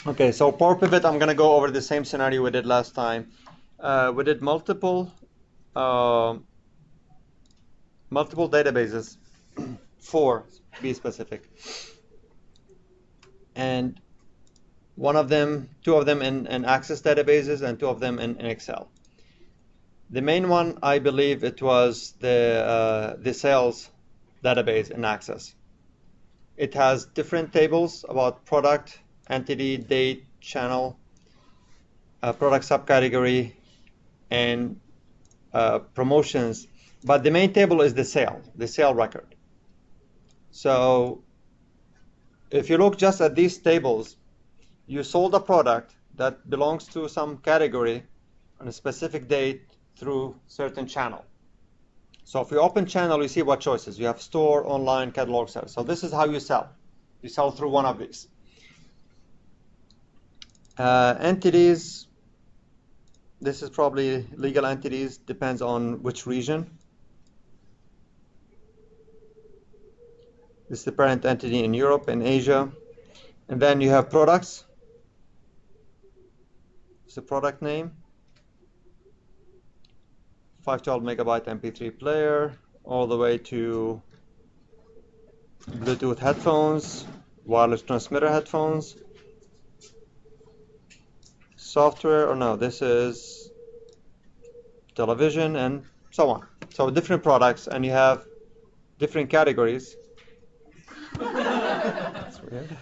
Okay, so Power Pivot, I'm going to go over the same scenario we did last time. We did multiple databases, 4 to be specific, and two of them in Access databases and 2 of them in Excel. The main one, I believe it was the sales database in Access. It has different tables about product, entity, date, channel, product subcategory, and promotions. But the main table is the sale record. So if you look just at these tables, you sold a product that belongs to some category on a specific date through certain channel. So if you open channel, you see what choices. You have store, online, catalog sales. So this is how you sell. You sell through one of these. Entities, this is probably legal entities, depends on which region. This is the parent entity in Europe and Asia. And then you have products. It's the product name. 512 megabyte MP3 player, all the way to Bluetooth headphones, wireless transmitter headphones, software, or no, this is television, and so on. So different products, and you have different categories. That's weird.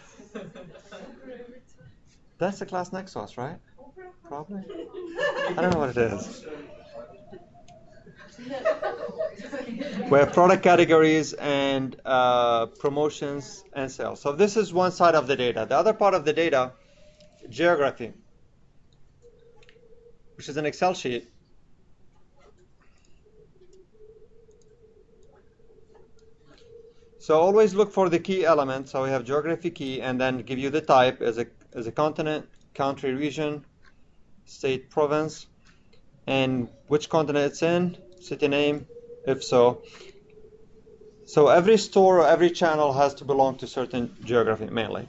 That's the class Nexus, right? Probably. I don't know what it is. We have product categories and promotions and sales. So this is one side of the data. The other part of the data, geography, which is an Excel sheet. So always look for the key element. So we have geography key, and then give you the type as a continent, country, region, state, province, and which continent it's in, city name, if so. So every store or every channel has to belong to certain geography mainly.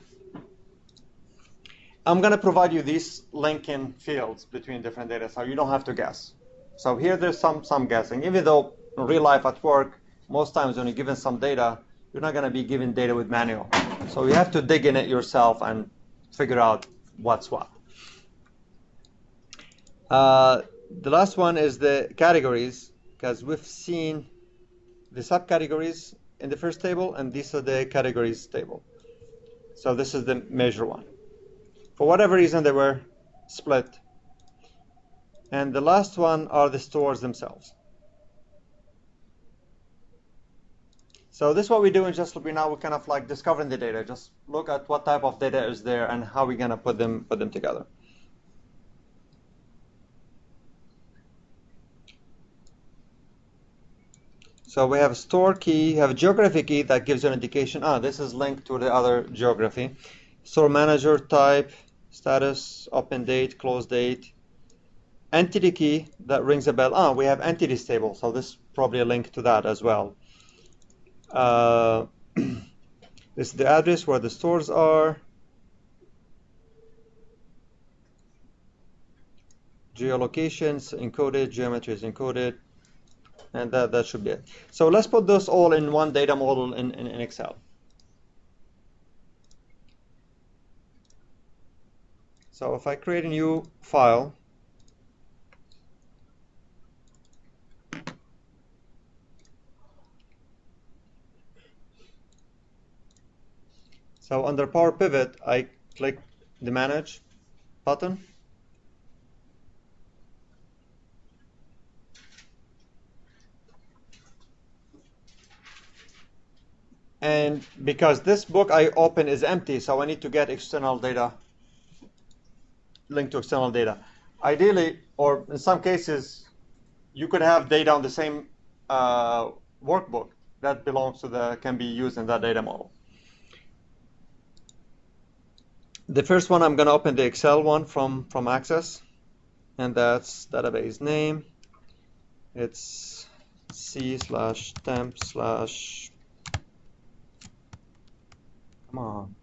I'm going to provide you these linking fields between different data, so you don't have to guess. So here there's some guessing, even though in real life at work, most times when you're given some data, you're not going to be given data with manual. So you have to dig in it yourself and figure out what's what. The last one is the categories, because we've seen the subcategories in the first table, and these are the categories table. So this is the measure one. For whatever reason, they were split. And the last one are the stores themselves. So this is what we do in JustLib. Now we're kind of like discovering the data. Just look at what type of data is there and how we're gonna put them together. So we have a store key, have a geography key that gives you an indication. This is linked to the other geography. Store manager type, status, open date, close date. Entity key that rings a bell. We have entities table, so this is probably a link to that as well. This is the address where the stores are. Geolocations encoded, geometry is encoded, and that should be it. So let's put those all in one data model in Excel. So if I create a new file, so under Power Pivot, I click the Manage button. And because this book I open is empty, so I need to get external data, linked to external data. Ideally, or in some cases, you could have data on the same workbook that belongs to can be used in that data model. The first one, I'm going to open the Excel one from Access, and that's database name. It's C/temp/ come on.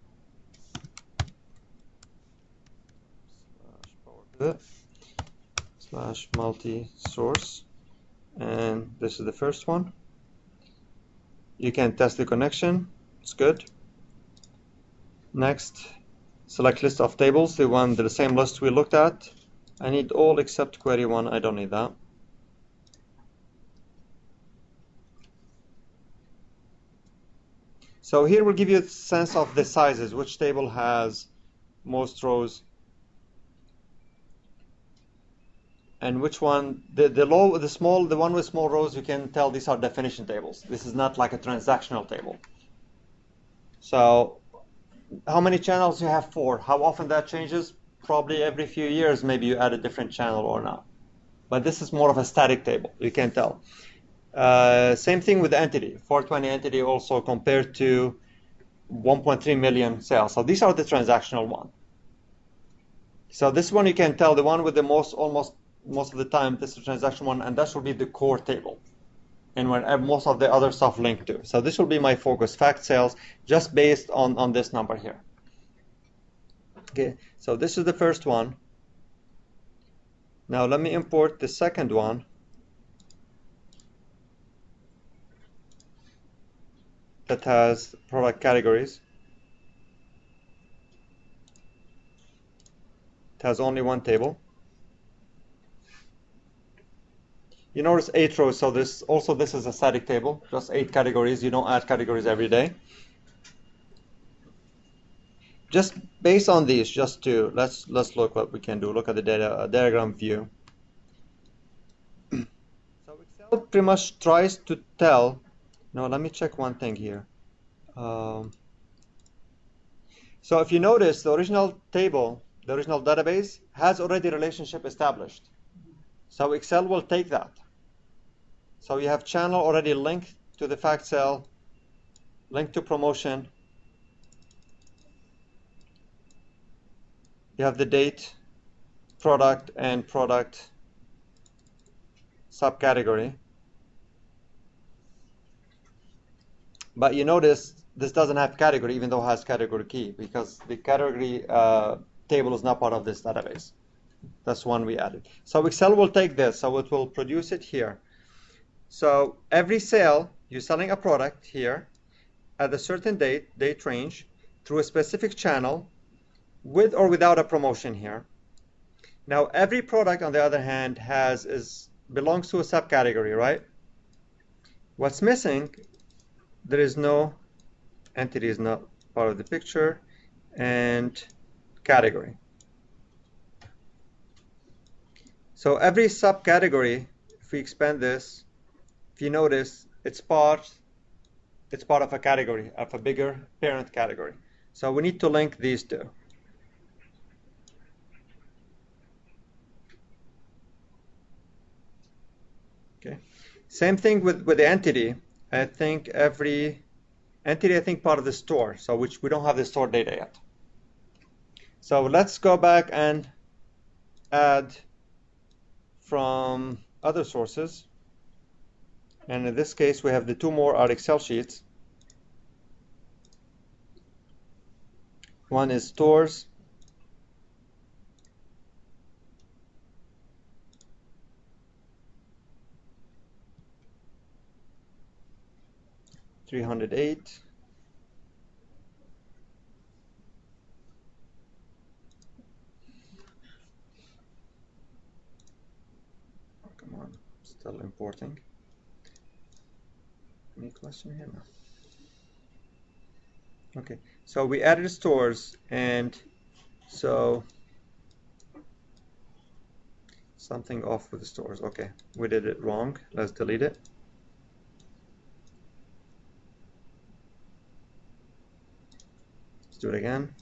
slash multi-source, and this is the first one. You can test the connection. It's good. Next, select list of tables, the same list we looked at. I need all except query one. I don't need that. So here we'll give you a sense of the sizes, which table has most rows, and which one, the one with small rows, you can tell these are definition tables. This is not like a transactional table. So how many channels you have? 4. How often that changes? Probably every few years, maybe you add a different channel or not. But this is more of a static table, you can tell. Same thing with the entity, 420 entity also compared to 1.3 million sales. So these are the transactional one. So this one you can tell, the one with the most of the time, this is the transaction one, and that should be the core table. And when most of the other stuff linked to. So this will be my focus, fact sales, just based on this number here. Okay, so this is the first one. Now let me import the second one. That has product categories. It has only one table. You notice 8 rows, so this is a static table, just 8 categories. You don't add categories every day. Just based on these, let's look what we can do. Look at the data diagram view. So Excel pretty much tries to tell. No, let me check one thing here. So if you notice, the original table, the original database has already relationship established. So Excel will take that. So you have channel already linked to the fact cell, linked to promotion. You have the date, product, and product subcategory. But you notice this doesn't have category, even though it has category key, because the category table is not part of this database. That's one we added. So Excel will take this, so it will produce it here. So every sale, you're selling a product here at a certain date range, through a specific channel, with or without a promotion here. Now every product, on the other hand, belongs to a subcategory, right? What's missing? There is no entity, is not part of the picture, and category. So every subcategory, if we expand this, if you notice, it's part of a category, of a bigger parent category. So we need to link these two. Okay. Same thing with the entity. I think every entity, part of the store, so which we don't have the store data yet. So let's go back and add from other sources. And in this case, we have the 2 more are Excel sheets. One is stores. $308. Come on, still importing. Any question here? No. Okay, so we added stores, and so something off with the stores. Okay, we did it wrong. Let's delete it. Let's do it again.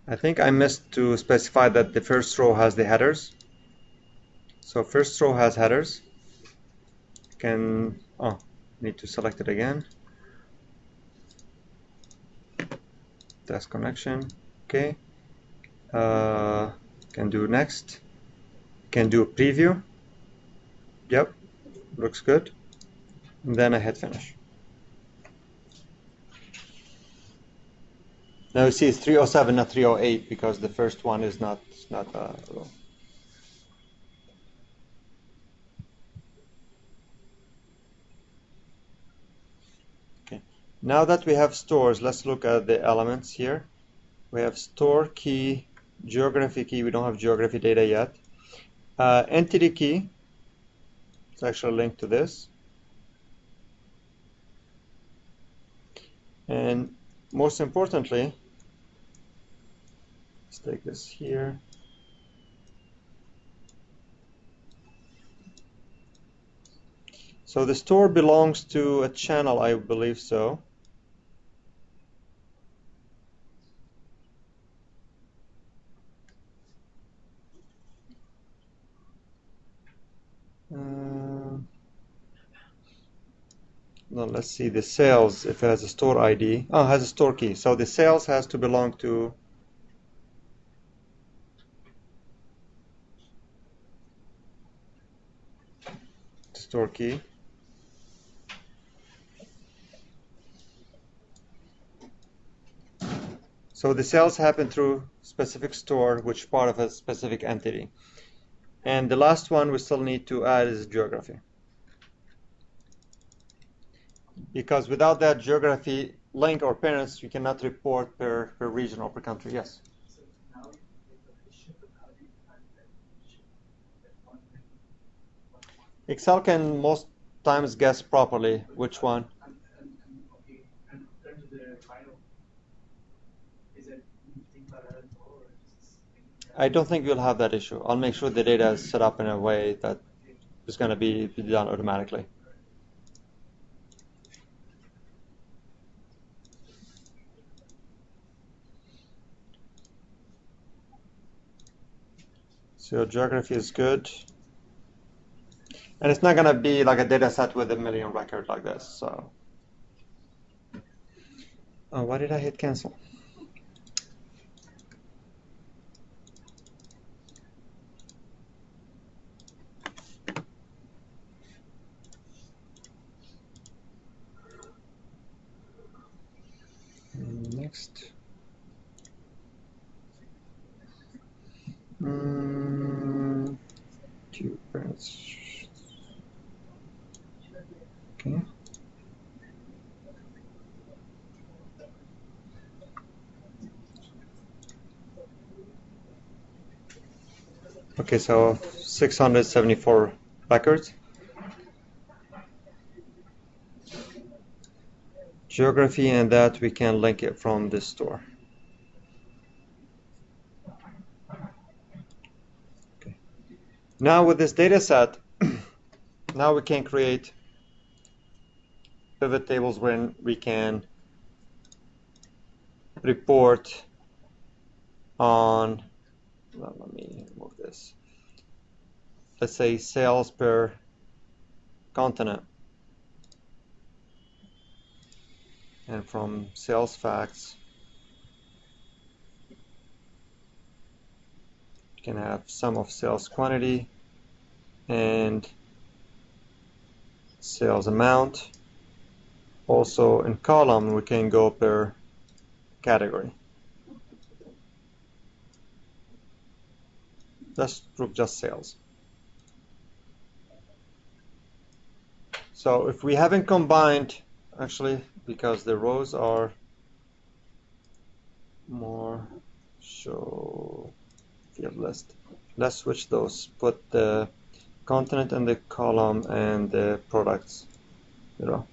I think I missed to specify that the first row has the headers. So first row has headers. Need to select it again. Test connection. Okay. Can do next. Can do a preview. Yep, looks good. And then I hit finish. Now you see it's 307, not 308, because the first one is not okay. Now that we have stores, let's look at the elements here. We have store key, geography key. We don't have geography data yet. Entity key. It's actually linked to this. And most importantly, let's take this here. So the store belongs to a channel, I believe so. No, let's see the sales, if it has a store ID. Oh, it has a store key. So the sales has to belong to store key. So the sales happen through specific store, which part of a specific entity. And the last one we still need to add is geography. Because without that geography link or parents, you cannot report per region or per country. Yes? So now with the issue, how do you find that issue? That one Excel can most times guess properly which one. okay, and turn to the final. Is it anything parallel or just I don't think we'll have that issue. I'll make sure the data is set up in a way that is going to be done automatically. So geography is good. And it's not going to be like a data set with a million records like this. So, oh, why did I hit cancel? Next. Two parents. Okay. Okay, so 674 records. Geography, and that we can link it from this store. Okay. Now with this data set, now we can create pivot tables when we can report on, well, let me move this. Let's say sales per continent. And from sales facts, you can have sum of sales quantity and sales amount. Also in column, we can go per category. Let's group just sales. So if we haven't combined, actually, because the rows are more show field list, let's switch those. Put the continent in the column and the products below.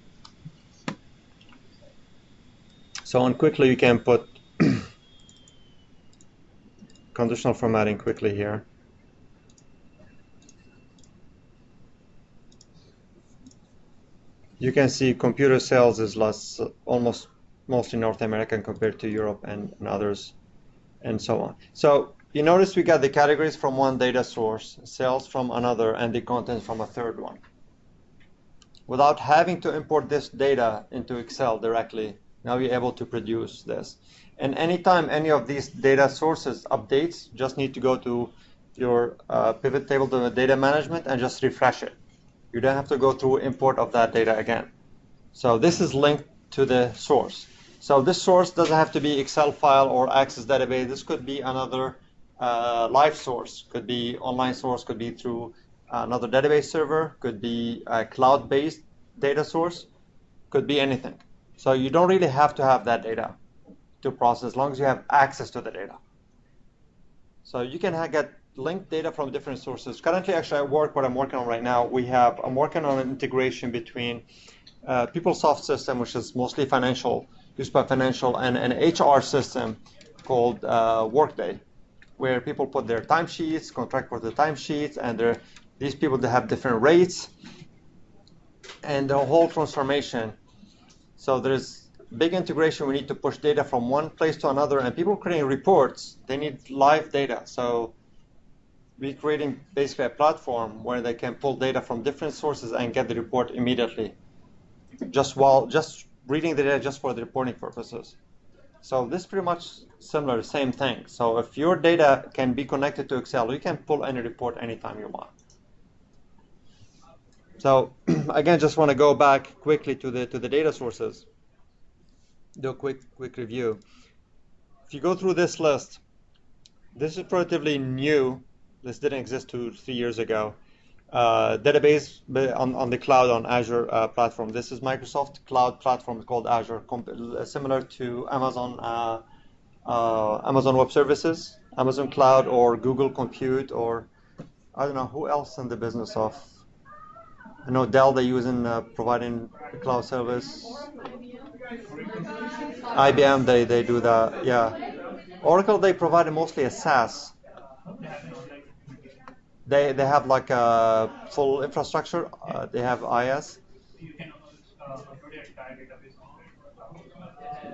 So on quickly, you can put conditional formatting quickly here. You can see computer sales is less, almost mostly North American compared to Europe and others, and so on. So you notice we got the categories from one data source, sales from another, and the content from a third one. Without having to import this data into Excel directly, now you're able to produce this. And anytime any of these data sources updates, just need to go to your pivot table to the data management and just refresh it. You don't have to go through import of that data again. So this is linked to the source. So this source doesn't have to be Excel file or Access database. This could be another live source, could be online source, could be through another database server, could be a cloud-based data source, could be anything. So you don't really have to have that data to process as long as you have access to the data. So you can get linked data from different sources. Currently, actually, what I'm working on right now, I'm working on an integration between PeopleSoft system, which is mostly financial, used by financial, and an HR system called Workday, where people put their timesheets, contract for the timesheets, and these people, they have different rates, and the whole transformation. So there's big integration. We need to push data from one place to another, and people creating reports, they need live data. So we're creating basically a platform where they can pull data from different sources and get the report immediately, just reading the data just for the reporting purposes. So this is pretty much similar, same thing. So if your data can be connected to Excel, you can pull any report anytime you want. So again, just want to go back quickly to the data sources. Do a quick review. If you go through this list, this is relatively new. This didn't exist 2-3 years ago. Database on the cloud on Azure platform. This is Microsoft Cloud platform called Azure, similar to Amazon Web Services, Amazon Cloud, or Google Compute, or I don't know who else in the business of. I know Dell, they use in providing the cloud service. IBM, they do that, yeah. Oracle, they provide mostly a SaaS. They have like a full infrastructure. They have IaaS.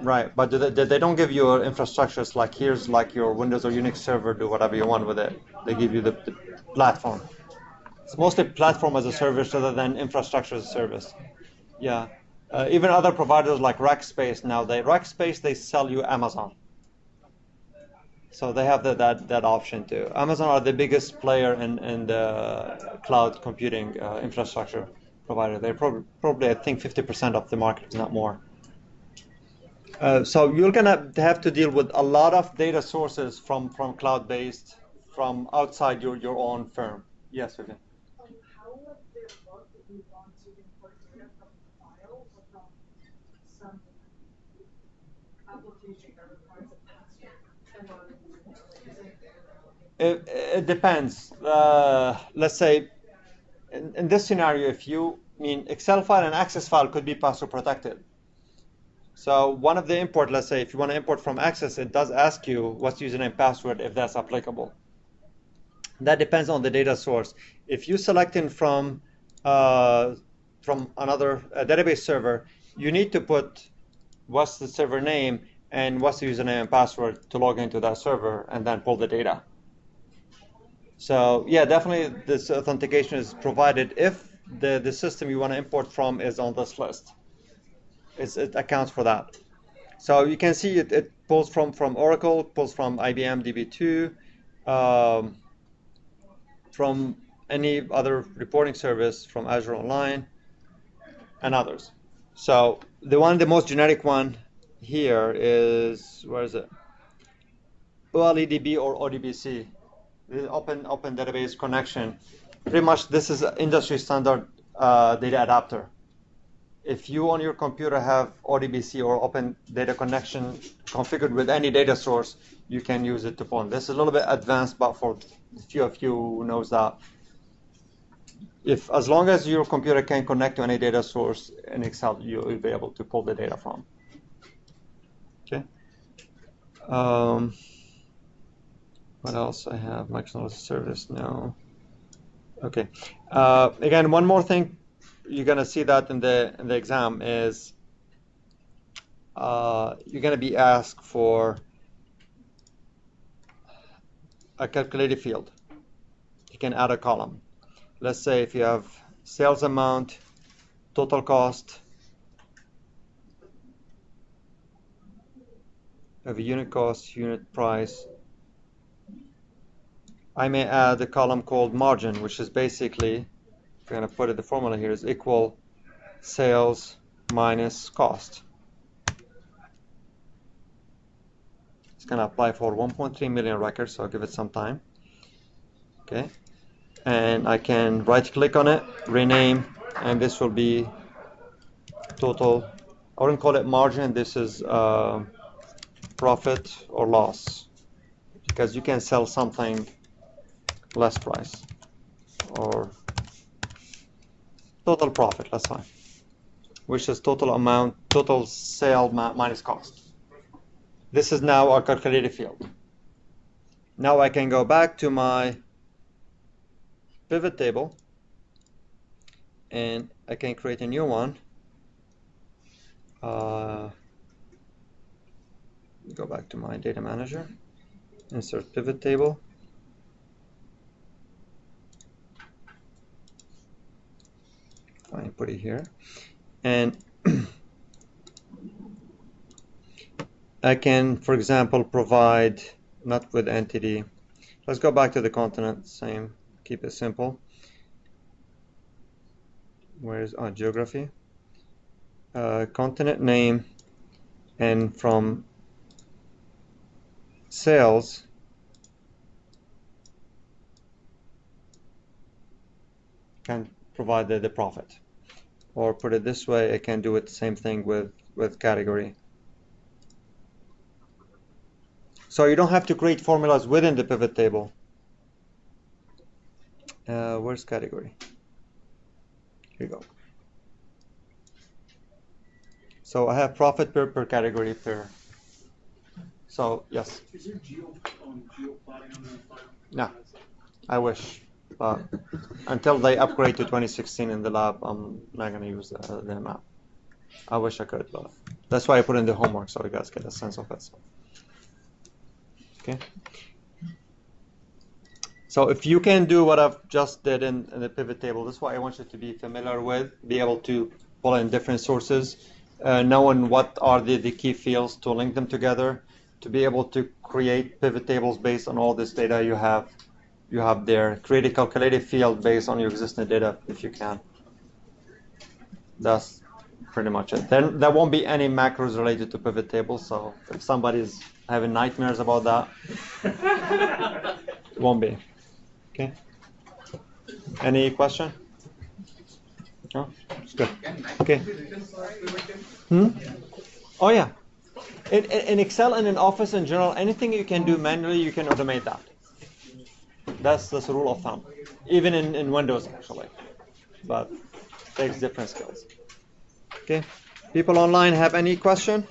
Right, but they don't give you infrastructures like here's like your Windows or Unix server, do whatever you want with it. They give you the platform. It's mostly platform as a service rather than infrastructure as a service. Yeah. Even other providers like Rackspace now, Rackspace, they sell you Amazon. So they have that option too. Amazon are the biggest player in the cloud computing infrastructure provider. They're probably I think 50% of the market, if not more. So you're gonna have to deal with a lot of data sources from cloud-based, from outside your own firm. Yes, Vivian. How would it work if we want to import data from a file or from some application that requires a password? It depends. Let's say in this scenario, if you mean Excel file and Access file could be password protected. So one of the import, let's say if you want to import from Access, it does ask you what's username and password if that's applicable. That depends on the data source. If you select in from another database server, you need to put what's the server name and what's the username and password to log into that server and then pull the data. So yeah, definitely this authentication is provided if the system you want to import from is on this list. It accounts for that. So you can see it pulls from Oracle, pulls from IBM DB2, from any other reporting service, from Azure Online, and others. So the most generic one here is, where is it? OLEDB or ODBC, the Open Database Connection. Pretty much this is an industry standard data adapter. If you on your computer have ODBC or Open Data Connection configured with any data source, you can use it to pull. This is a little bit advanced, but for a few of you who knows that, as long as your computer can connect to any data source in Excel, you'll be able to pull the data from. Okay. What else I have? Microsoft Service? No. Okay. Again, one more thing. You're gonna see that in the exam is you're gonna be asked for a calculated field. You can add a column. Let's say if you have sales amount, total cost, you have a unit cost, unit price. I may add a column called margin, which is basically, if you're going to put it, the formula here is equal sales minus cost. It's going to apply for 1.3 million records, so I'll give it some time. Okay, and I can right click on it, rename, and this will be total. I wouldn't call it margin, this is profit or loss, because you can sell something less price, or total profit, that's fine, which is total amount, total sale minus cost. This is now our calculated field. Now I can go back to my pivot table and I can create a new one. Go back to my data manager, insert pivot table. I put it here, and I can, for example, provide not with entity. Let's go back to the continent, same, keep it simple. Where's our geography? Continent name, and from sales, can provide the profit. Or put it this way, I can do it the same thing with category. So you don't have to create formulas within the pivot table. Where's category? Here you go. So I have profit per category per. So yes. Is there geo plotting on the file? No, I wish, but until they upgrade to 2016 in the lab, I'm not going to use the map. I wish I could, but that's why I put in the homework so you guys get a sense of it. Okay. So if you can do what I've just did in the pivot table, this is what I want you to be familiar with, be able to pull in different sources, knowing what are the key fields to link them together, to be able to create pivot tables based on all this data you have there, create a calculated field based on your existing data if you can. That's pretty much it. Then there won't be any macros related to pivot tables, so if somebody's having nightmares about that, it won't be. Okay. Any question? No? It's good. Okay. Oh yeah. In Excel and in Office in general, anything you can do manually, you can automate that. That's the rule of thumb. Even in Windows, actually. But it takes different skills. Okay. People online have any question?